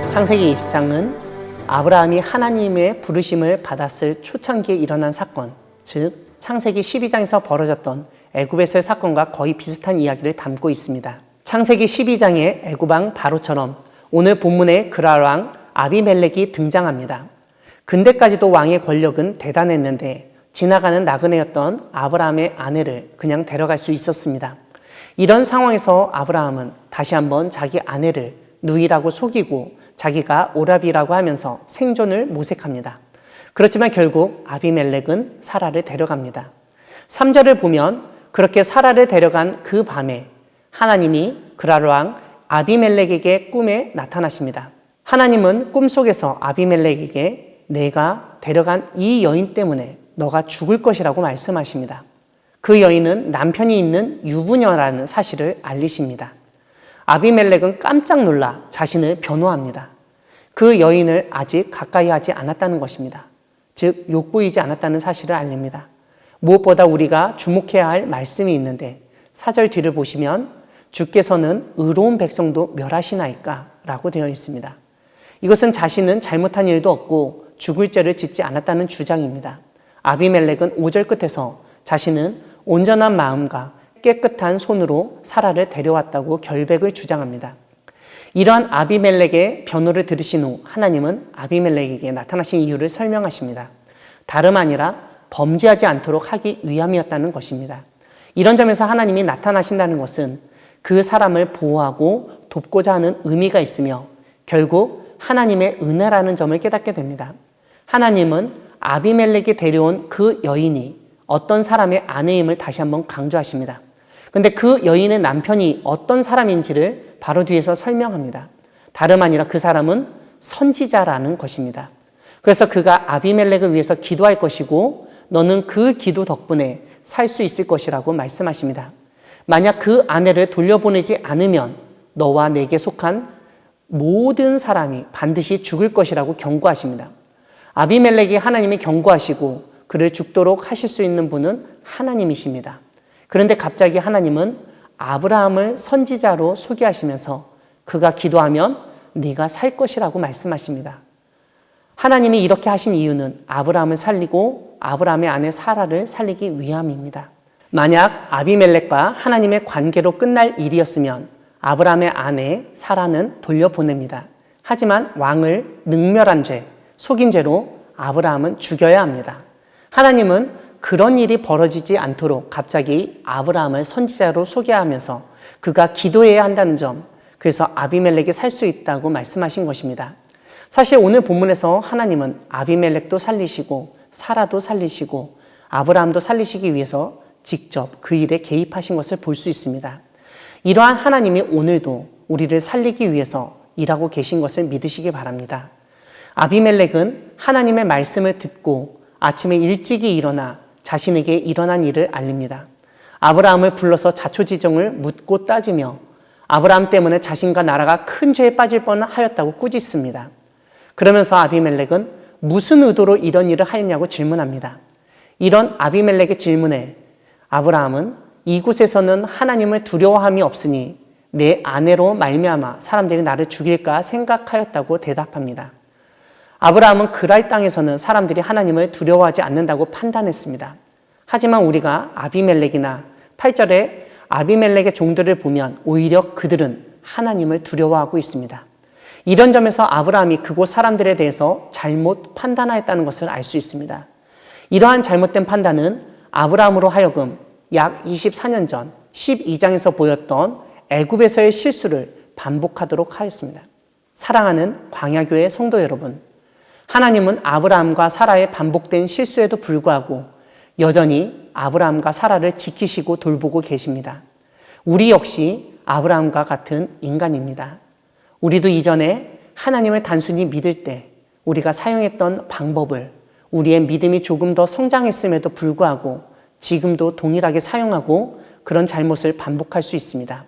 창세기 20장은 아브라함이 하나님의 부르심을 받았을 초창기에 일어난 사건, 즉 창세기 12장에서 벌어졌던 애굽에서의 사건과 거의 비슷한 이야기를 담고 있습니다. 창세기 12장의 애굽왕 바로처럼 오늘 본문에 그랄 왕 아비멜렉이 등장합니다. 근대까지도 왕의 권력은 대단했는데 지나가는 나그네였던 아브라함의 아내를 그냥 데려갈 수 있었습니다. 이런 상황에서 아브라함은 다시 한번 자기 아내를 누이라고 속이고 자기가 오라비라고 하면서 생존을 모색합니다. 그렇지만 결국 아비멜렉은 사라를 데려갑니다. 3절을 보면 그렇게 사라를 데려간 그 밤에 하나님이 그랄 왕 아비멜렉에게 꿈에 나타나십니다. 하나님은 꿈속에서 아비멜렉에게 내가 데려간 이 여인 때문에 너가 죽을 것이라고 말씀하십니다. 그 여인은 남편이 있는 유부녀라는 사실을 알리십니다. 아비멜렉은 깜짝 놀라 자신을 변호합니다. 그 여인을 아직 가까이 하지 않았다는 것입니다. 즉 욕보이지 않았다는 사실을 알립니다. 무엇보다 우리가 주목해야 할 말씀이 있는데 4절 뒤를 보시면 주께서는 의로운 백성도 멸하시나이까 라고 되어 있습니다. 이것은 자신은 잘못한 일도 없고 죽을 죄를 짓지 않았다는 주장입니다. 아비멜렉은 5절 끝에서 자신은 온전한 마음과 깨끗한 손으로 사라를 데려왔다고 결백을 주장합니다. 이러한 아비멜렉의 변호를 들으신 후 하나님은 아비멜렉에게 나타나신 이유를 설명하십니다. 다름 아니라 범죄하지 않도록 하기 위함이었다는 것입니다. 이런 점에서 하나님이 나타나신다는 것은 그 사람을 보호하고 돕고자 하는 의미가 있으며 결국 하나님의 은혜라는 점을 깨닫게 됩니다. 하나님은 아비멜렉이 데려온 그 여인이 어떤 사람의 아내임을 다시 한번 강조하십니다. 그런데 그 여인의 남편이 어떤 사람인지를 바로 뒤에서 설명합니다. 다름 아니라 그 사람은 선지자라는 것입니다. 그래서 그가 아비멜렉을 위해서 기도할 것이고 너는 그 기도 덕분에 살 수 있을 것이라고 말씀하십니다. 만약 그 아내를 돌려보내지 않으면 너와 내게 속한 모든 사람이 반드시 죽을 것이라고 경고하십니다. 아비멜렉이 하나님이 경고하시고 그를 죽도록 하실 수 있는 분은 하나님이십니다. 그런데 갑자기 하나님은 아브라함을 선지자로 소개하시면서 그가 기도하면 네가 살 것이라고 말씀하십니다. 하나님이 이렇게 하신 이유는 아브라함을 살리고 아브라함의 아내 사라를 살리기 위함입니다. 만약 아비멜렉과 하나님의 관계로 끝날 일이었으면 아브라함의 아내 사라는 돌려보냅니다. 하지만 왕을 능멸한 죄, 속인 죄로 아브라함은 죽여야 합니다. 하나님은 그런 일이 벌어지지 않도록 갑자기 아브라함을 선지자로 소개하면서 그가 기도해야 한다는 점, 그래서 아비멜렉이 살 수 있다고 말씀하신 것입니다. 사실 오늘 본문에서 하나님은 아비멜렉도 살리시고 사라도 살리시고 아브라함도 살리시기 위해서 직접 그 일에 개입하신 것을 볼 수 있습니다. 이러한 하나님이 오늘도 우리를 살리기 위해서 일하고 계신 것을 믿으시기 바랍니다. 아비멜렉은 하나님의 말씀을 듣고 아침에 일찍이 일어나 자신에게 일어난 일을 알립니다. 아브라함을 불러서 자초지종을 묻고 따지며 아브라함 때문에 자신과 나라가 큰 죄에 빠질 뻔하였다고 꾸짖습니다. 그러면서 아비멜렉은 무슨 의도로 이런 일을 하였냐고 질문합니다. 이런 아비멜렉의 질문에 아브라함은 이곳에서는 하나님을 두려워함이 없으니 내 아내로 말미암아 사람들이 나를 죽일까 생각하였다고 대답합니다. 아브라함은 그랄 땅에서는 사람들이 하나님을 두려워하지 않는다고 판단했습니다. 하지만 우리가 아비멜렉이나 8절에 아비멜렉의 종들을 보면 오히려 그들은 하나님을 두려워하고 있습니다. 이런 점에서 아브라함이 그곳 사람들에 대해서 잘못 판단하였다는 것을 알 수 있습니다. 이러한 잘못된 판단은 아브라함으로 하여금 약 24년 전 12장에서 보였던 애굽에서의 실수를 반복하도록 하였습니다. 사랑하는 광야교회 성도 여러분, 하나님은 아브라함과 사라의 반복된 실수에도 불구하고 여전히 아브라함과 사라를 지키시고 돌보고 계십니다. 우리 역시 아브라함과 같은 인간입니다. 우리도 이전에 하나님을 단순히 믿을 때 우리가 사용했던 방법을 우리의 믿음이 조금 더 성장했음에도 불구하고 지금도 동일하게 사용하고 그런 잘못을 반복할 수 있습니다.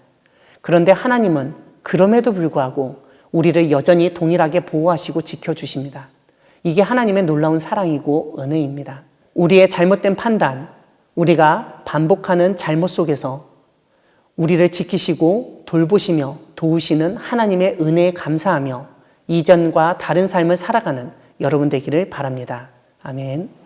그런데 하나님은 그럼에도 불구하고 우리를 여전히 동일하게 보호하시고 지켜주십니다. 이게 하나님의 놀라운 사랑이고 은혜입니다. 우리의 잘못된 판단, 우리가 반복하는 잘못 속에서 우리를 지키시고 돌보시며 도우시는 하나님의 은혜에 감사하며 이전과 다른 삶을 살아가는 여러분 되기를 바랍니다. 아멘.